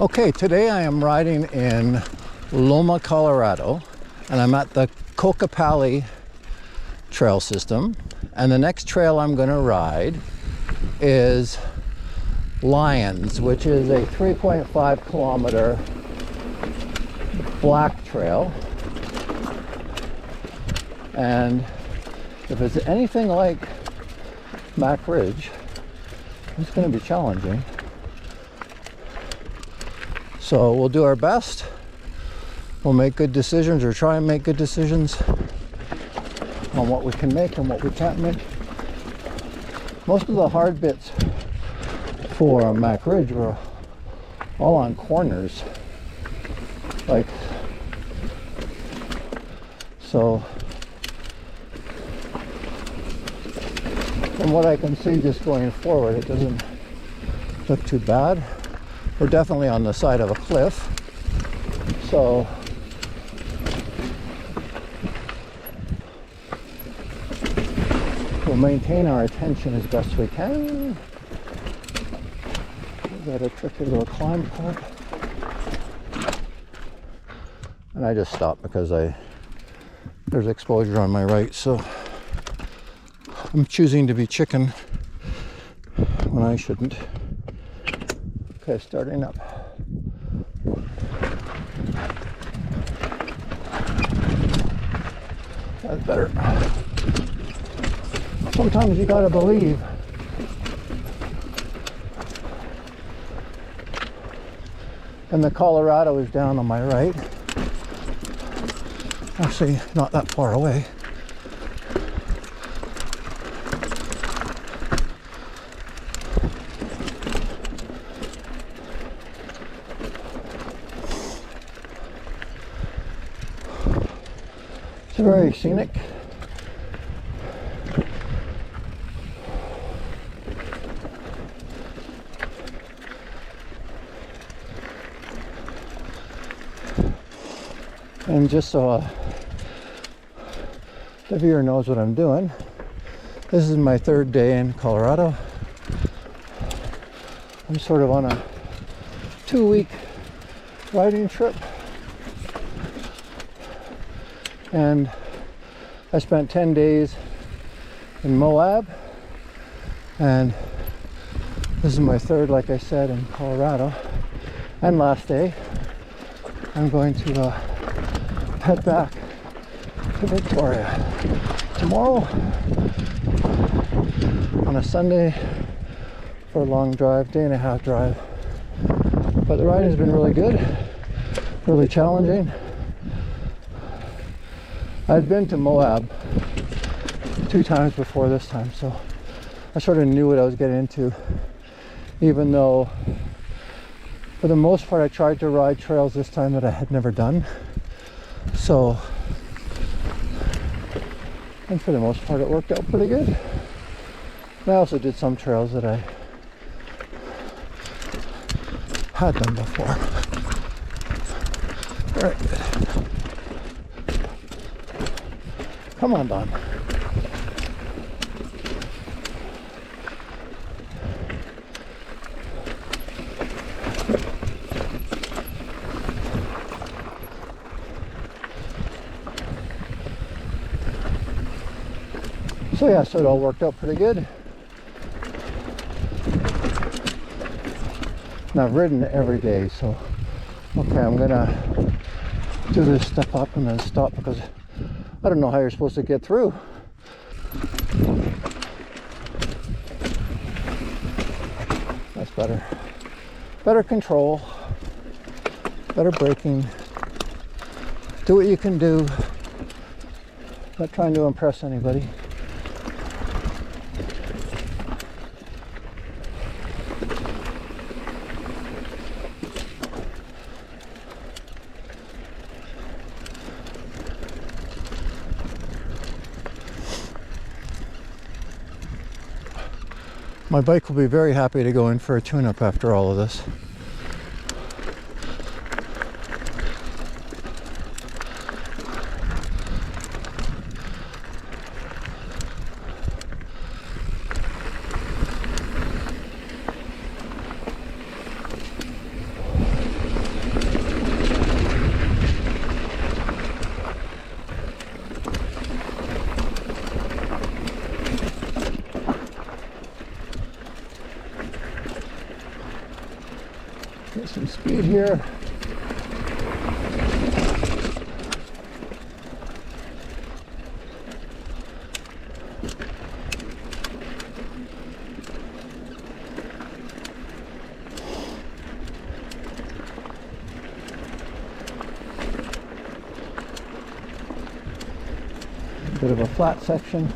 Okay, today I am riding in Loma, Colorado, and I'm at the Kokopelli trail system. And the next trail I'm going to ride is Lions, which is a 3.5 kilometer black trail. And if it's anything like Mac Ridge, it's going to be challenging. So we'll do our best. We'll make good decisions, or try and make good decisions on what we can make and what we can't make. Most of the hard bits for Mac Ridge were all on corners. So from what I can see just going forward, it doesn't look too bad. We're definitely on the side of a cliff, so we'll maintain our attention as best we can. We've got a tricky little climb part. And I just stopped because there's exposure on my right, so I'm choosing to be chicken when I shouldn't. Okay, starting up. That's better. Sometimes you gotta believe. And the Colorado is down on my right. Actually, not that far away. It's very scenic. And just so the viewer knows what I'm doing, this is my third day in Colorado. I'm sort of on a 2-week riding trip. And I spent 10 days in Moab, and this is my third, like I said, in Colorado. And last day, I'm going to head back to Victoria tomorrow on a Sunday for a long drive, day-and-a-half drive. But the riding has been really good, really challenging. I'd been to Moab 2 times before this time, so I sort of knew what I was getting into, even though for the most part I tried to ride trails this time that I had never done. So, and for the most part it worked out pretty good. And I also did some trails that I had done before. Very good. Come on, Don. So yeah, so it all worked out pretty good. And I've ridden every day, so okay, I'm gonna do this step up and then stop because I don't know how you're supposed to get through. That's better. Better control, better braking. Do what you can do. Not trying to impress anybody. My bike will be very happy to go in for a tune-up after all of this. Get some speed here. Bit of a flat section.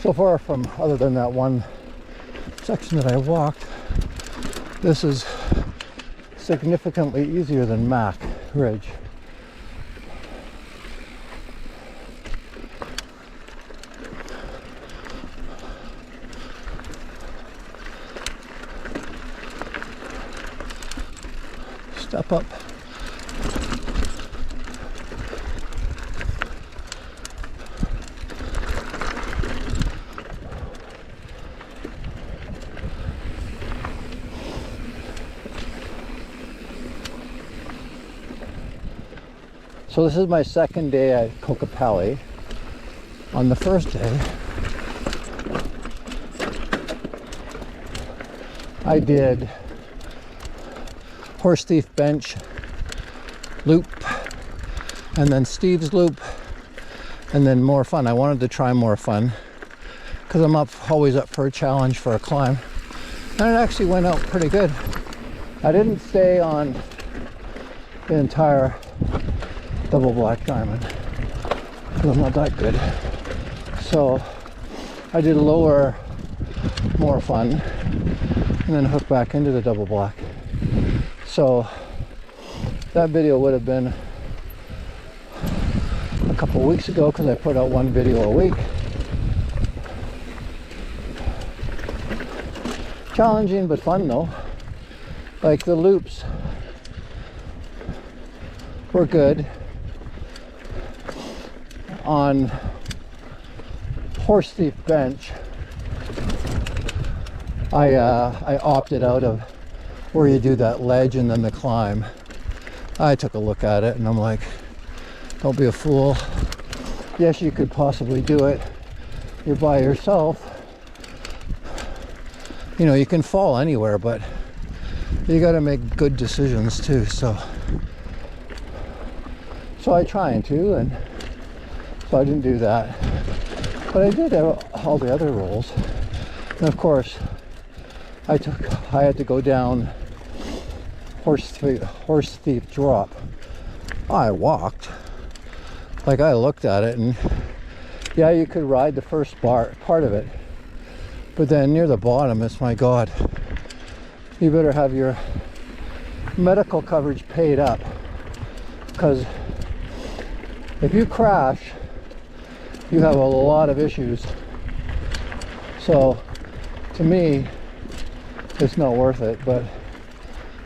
So far from, other than that one section that I walked, this is significantly easier than Mac Ridge. Step up. So this is my second day at Kokopelli. On the first day, I did Horse Thief Bench loop, and then Steve's loop, and then more fun. I wanted to try more fun because I'm always up for a challenge, for a climb, and it actually went out pretty good. I didn't stay on the entire double black diamond because I'm not that good. So I did lower, more fun, and then hook back into the double black. So that video would have been a couple weeks ago because I put out one video a week. Challenging but fun though. Like the loops were good. On Horse Thief Bench, I opted out of where you do that ledge and then the climb. I took a look at it and I'm like, don't be a fool. Yes, you could possibly do it. You're by yourself. You know, you can fall anywhere, but you got to make good decisions too. So I trying to, and so I didn't do that. But I did all the other rolls. And of course, I had to go down Horse Thief drop. I walked. Like, I looked at it, and yeah, you could ride the first part of it, but then near the bottom, it's, my God, you better have your medical coverage paid up, because if you crash, you have a lot of issues. So to me, it's not worth it, but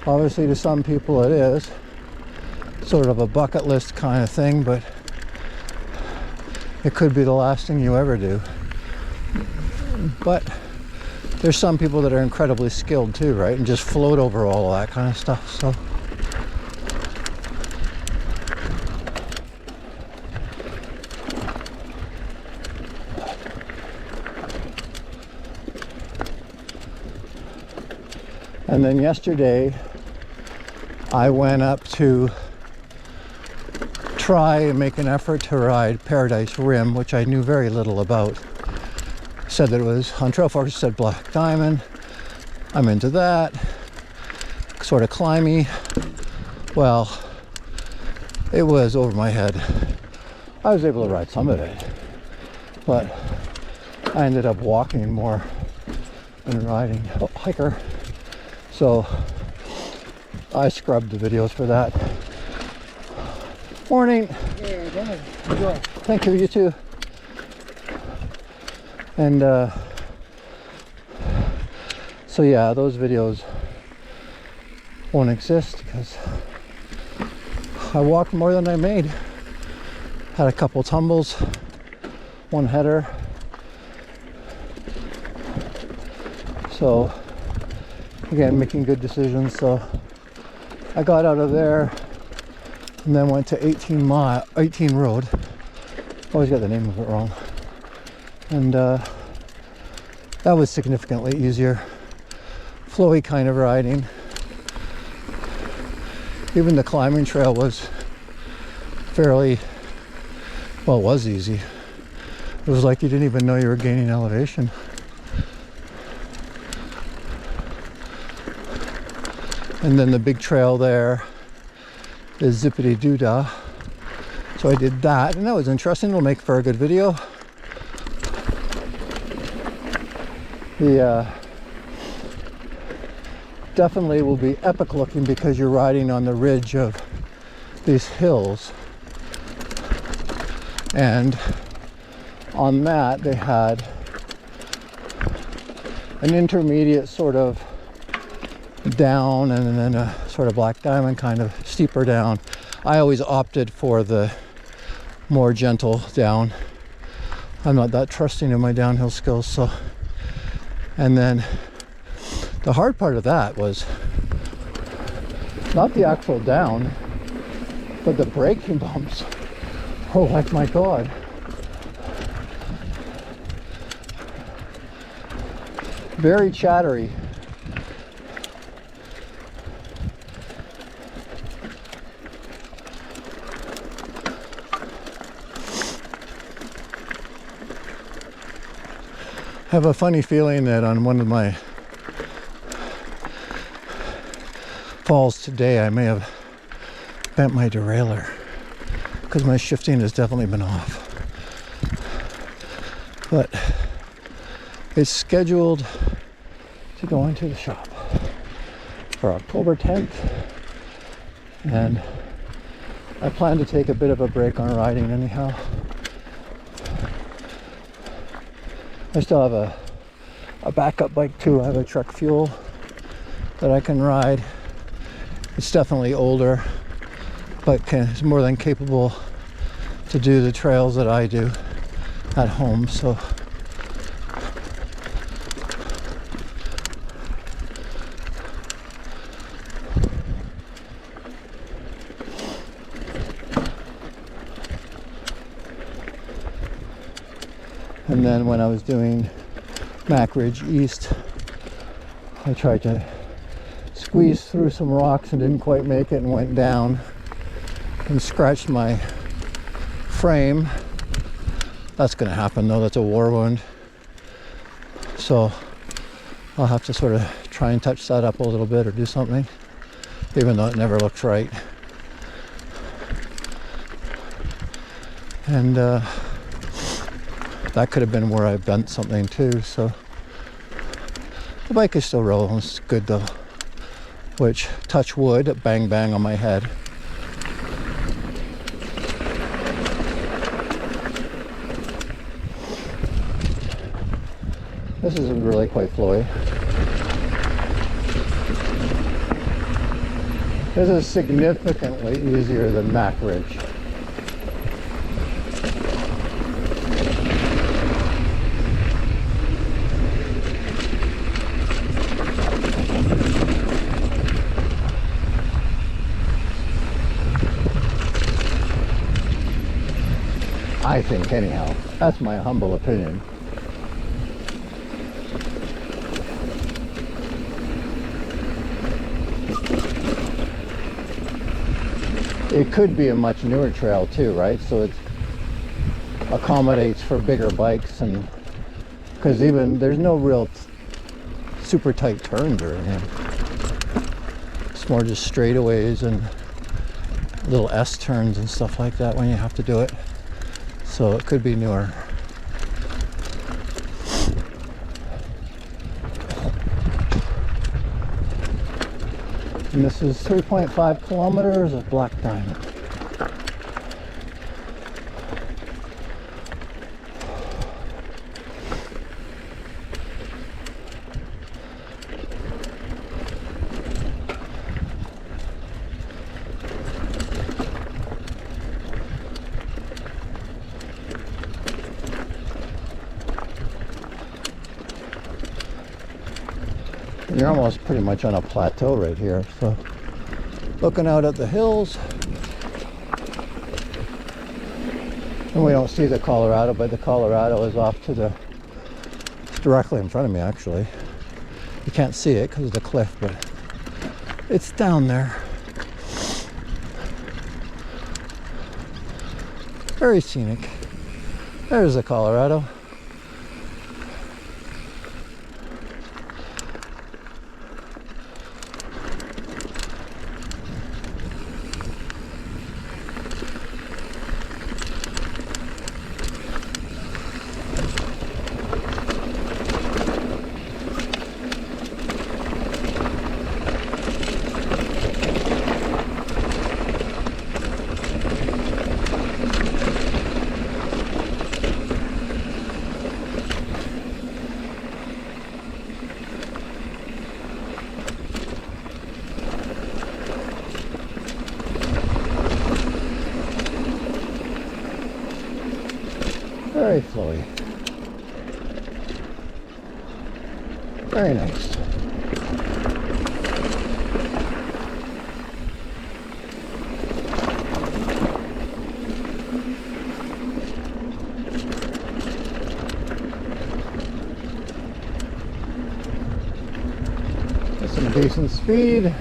obviously to some people it is. Sort of a bucket list kind of thing, but it could be the last thing you ever do. But there's some people that are incredibly skilled too, right? And just float over all of that kind of stuff. So and then yesterday I went up to try and make an effort to ride Paradise Rim, which I knew very little about. Said that it was on Trail Forks, said Black Diamond. I'm into that. Sort of climby. Well, it was over my head. I was able to ride some of it, but I ended up walking more than riding. Oh, hiker. So I scrubbed the videos for that. Morning. Yeah, go ahead. Enjoy. Thank you, you too. And so yeah, those videos won't exist because I walked more than I made. Had a couple tumbles, one header, So again, making good decisions. So I got out of there and then went to 18 Road. Always got the name of it wrong. And that was significantly easier. Flowy kind of riding. Even the climbing trail was fairly, well, it was easy. It was like you didn't even know you were gaining elevation. And then the big trail there is Zippity Doodah. So I did that, and that was interesting. It'll make for a good video. The definitely will be epic looking because you're riding on the ridge of these hills. And on that they had an intermediate sort of down and then a sort of black diamond kind of steeper down. I always opted for the more gentle down. I'm not that trusting in my downhill skills. So, and then the hard part of that was not the actual down, but the braking bumps. Oh, like my God. Very chattery. I have a funny feeling that on one of my falls today I may have bent my derailleur because my shifting has definitely been off. But it's scheduled to go into the shop for October 10th, and I plan to take a bit of a break on riding anyhow. I still have a backup bike too. I have a Trek Fuel that I can ride. It's definitely older, but is more than capable to do the trails that I do at home. So and then when I was doing Mac Ridge East, I tried to squeeze through some rocks and didn't quite make it and went down and scratched my frame. That's going to happen though. That's a war wound. So I'll have to sort of try and touch that up a little bit or do something, even though it never looks right. And that could have been where I bent something too. So the bike is still rolling. It's good though. Which, touch wood, bang bang on my head. This is really quite flowy. This is significantly easier than Mac Ridge. I think, anyhow. That's my humble opinion. It could be a much newer trail too, right? So it accommodates for bigger bikes, and because even there's no real super tight turns or anything. It's more just straightaways and little S turns and stuff like that when you have to do it. So it could be newer. And this is 3.5 kilometers of black diamond. You're almost pretty much on a plateau right here. So looking out at the hills. And we don't see the Colorado, but the Colorado is off to the, it's directly in front of me actually. You can't see it because of the cliff, but it's down there. Very scenic. There's the Colorado. Very flowy. Very nice. With some decent speed.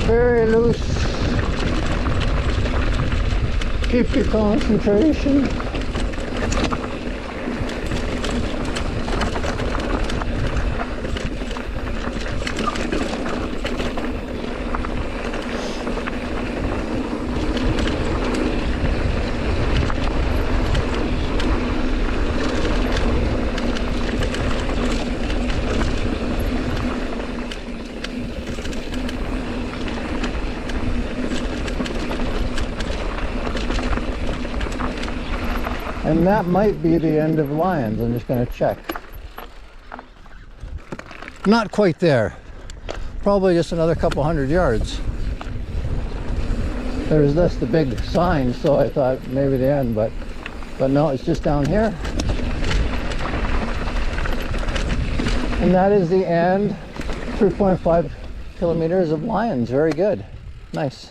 Very loose. Keep your concentration. And that might be the end of Lions. I'm just going to check. Not quite there. Probably just another couple hundred yards. There's this, the big sign, so I thought maybe the end, but no, it's just down here. And that is the end. 3.5 kilometers of Lions. Very good. Nice.